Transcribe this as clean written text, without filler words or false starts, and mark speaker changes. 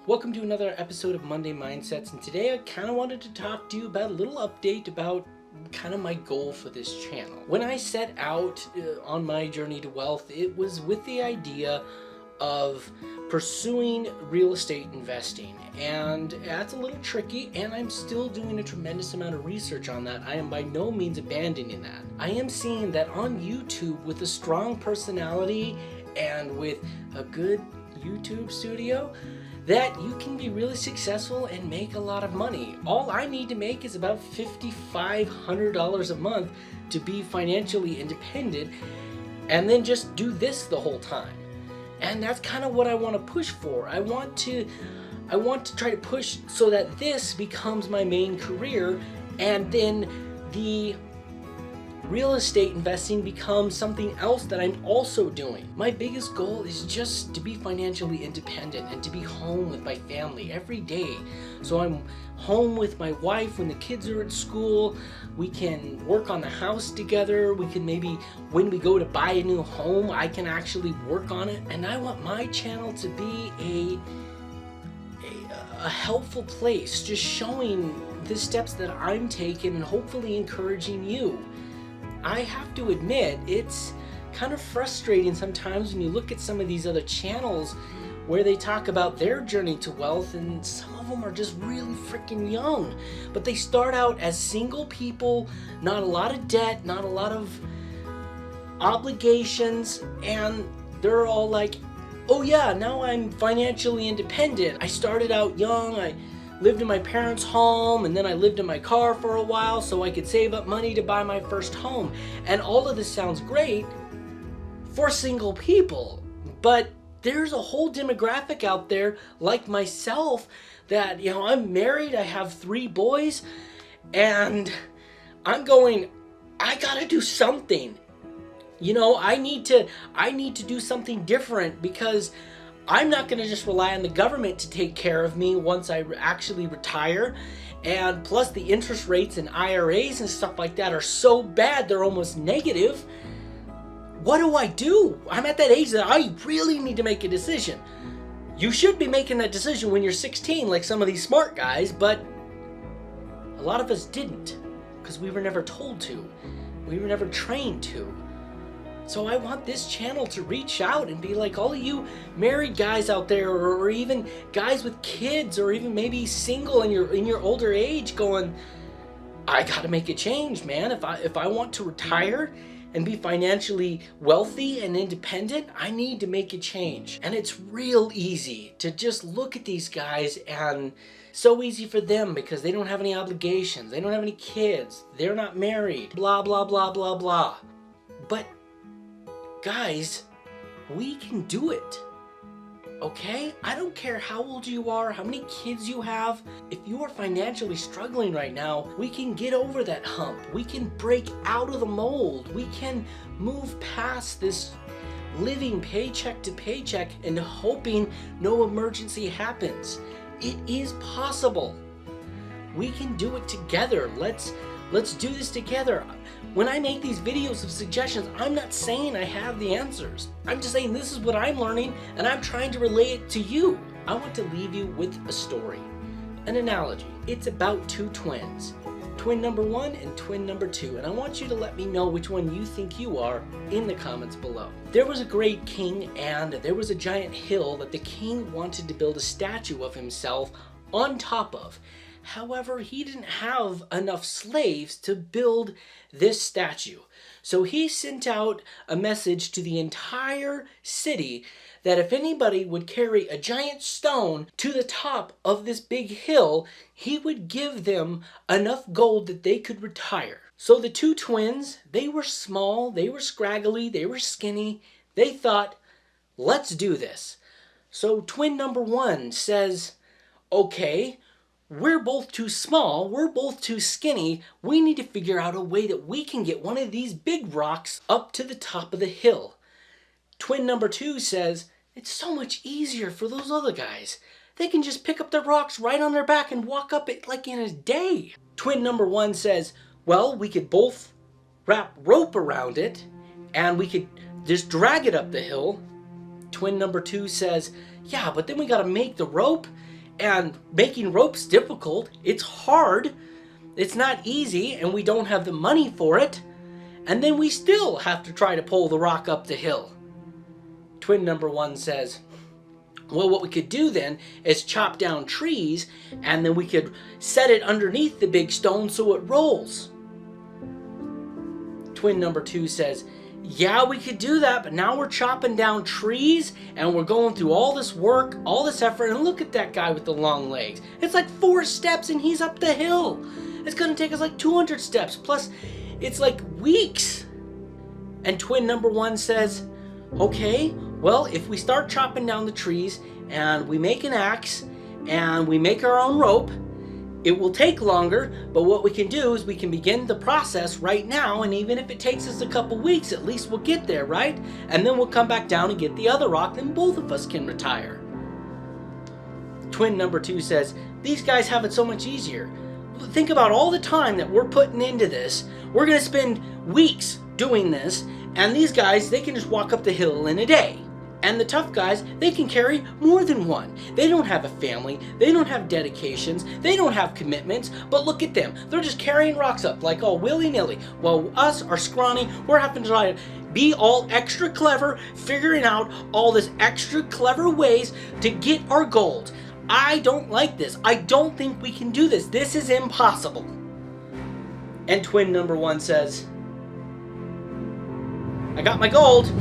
Speaker 1: Welcome to another episode of Monday Mindsets, and today I kind of wanted to talk to you about a little update about kind of my goal for this channel. When I set out on my journey to wealth, it was with the idea of pursuing real estate investing, and that's a little tricky, and I'm still doing a tremendous amount of research on that. I am by no means abandoning that. I am seeing that on YouTube, with a strong personality and with a good YouTube studio, that you can be really successful and make a lot of money. All I need to make is about $5,500 a month to be financially independent, and then just do this the whole time. And that's kind of what I want to push for. I want to try to push so that this becomes my main career, and then the real estate investing becomes something else that I'm also doing. My biggest goal is just to be financially independent and to be home with my family every day. So I'm home with my wife when the kids are at school. We can work on the house together. We can maybe, when we go to buy a new home, I can actually work on it. And I want my channel to be a helpful place, just showing the steps that I'm taking and hopefully encouraging you. I have to admit, it's kind of frustrating sometimes when you look at some of these other channels where they talk about their journey to wealth, and some of them are just really freaking young. But they start out as single people, not a lot of debt, not a lot of obligations, and they're all like, oh yeah, now I'm financially independent. I started out young, I lived in my parents' home, and then I lived in my car for a while so I could save up money to buy my first home. And all of this sounds great for single people, but there's a whole demographic out there like myself that, I'm married, I have 3 boys, and I'm going, I gotta do something. I need to do something different, because I'm not going to just rely on the government to take care of me once I actually retire. And plus the interest rates and IRAs and stuff like that are so bad, they're almost negative. What do I do? I'm at that age that I really need to make a decision. You should be making that decision when you're 16, like some of these smart guys, but a lot of us didn't, because we were never told to. We were never trained to. So I want this channel to reach out and be like, all of you married guys out there, or even guys with kids, or even maybe single in your older age, going, I gotta make a change, man. If I want to retire and be financially wealthy and independent, I need to make a change. And it's real easy to just look at these guys, and so easy for them because they don't have any obligations, they don't have any kids, they're not married, blah, blah, blah, blah, blah. But guys, we can do it, okay? I don't care how old you are, how many kids you have. If you are financially struggling right now, we can get over that hump. We can break out of the mold. We can move past this living paycheck to paycheck and hoping no emergency happens. It is possible. We can do it together. Let's do this together. When I make these videos of suggestions, I'm not saying I have the answers. I'm just saying this is what I'm learning, and I'm trying to relay it to you. I want to leave you with a story, an analogy. It's about 2 twins, twin number 1 and twin number 2, and I want you to let me know which one you think you are in the comments below. There was a great king, and there was a giant hill that the king wanted to build a statue of himself on top of. However, he didn't have enough slaves to build this statue. So he sent out a message to the entire city that if anybody would carry a giant stone to the top of this big hill, he would give them enough gold that they could retire. So the 2 twins, they were small, they were scraggly, they were skinny. They thought, let's do this. So twin number 1 says, okay, we're both too small, we're both too skinny, we need to figure out a way that we can get one of these big rocks up to the top of the hill. Twin number 2 says, it's so much easier for those other guys. They can just pick up the rocks right on their back and walk up it like in a day. Twin number 1 says, well, we could both wrap rope around it and we could just drag it up the hill. Twin number 2 says, yeah, but then we gotta make the rope, And making rope's difficult. It's hard. It's not easy, and we don't have the money for it. And then we still have to try to pull the rock up the hill. Twin number 1 says, well, what we could do then is chop down trees, and then we could set it underneath the big stone so it rolls. Twin number 2 says, yeah, we could do that, but now we're chopping down trees, and we're going through all this work, all this effort, and look at that guy with the long legs. It's like 4 steps, and he's up the hill. It's going to take us like 200 steps, plus it's like weeks. And twin number 1 says, okay, well, if we start chopping down the trees and we make an axe and we make our own rope, it will take longer, but what we can do is we can begin the process right now, and even if it takes us a couple weeks, at least we'll get there, right? And then we'll come back down and get the other rock, then both of us can retire. Twin number 2 says, these guys have it so much easier. Think about all the time that we're putting into this. We're going to spend weeks doing this, and these guys, they can just walk up the hill in a day. And the tough guys, they can carry more than one. They don't have a family, they don't have dedications, they don't have commitments, but look at them. They're just carrying rocks up like all willy-nilly, while us are scrawny, we're having to try to be all extra clever, figuring out all this extra clever ways to get our gold. I don't like this. I don't think we can do this. This is impossible. And twin number 1 says, I got my gold.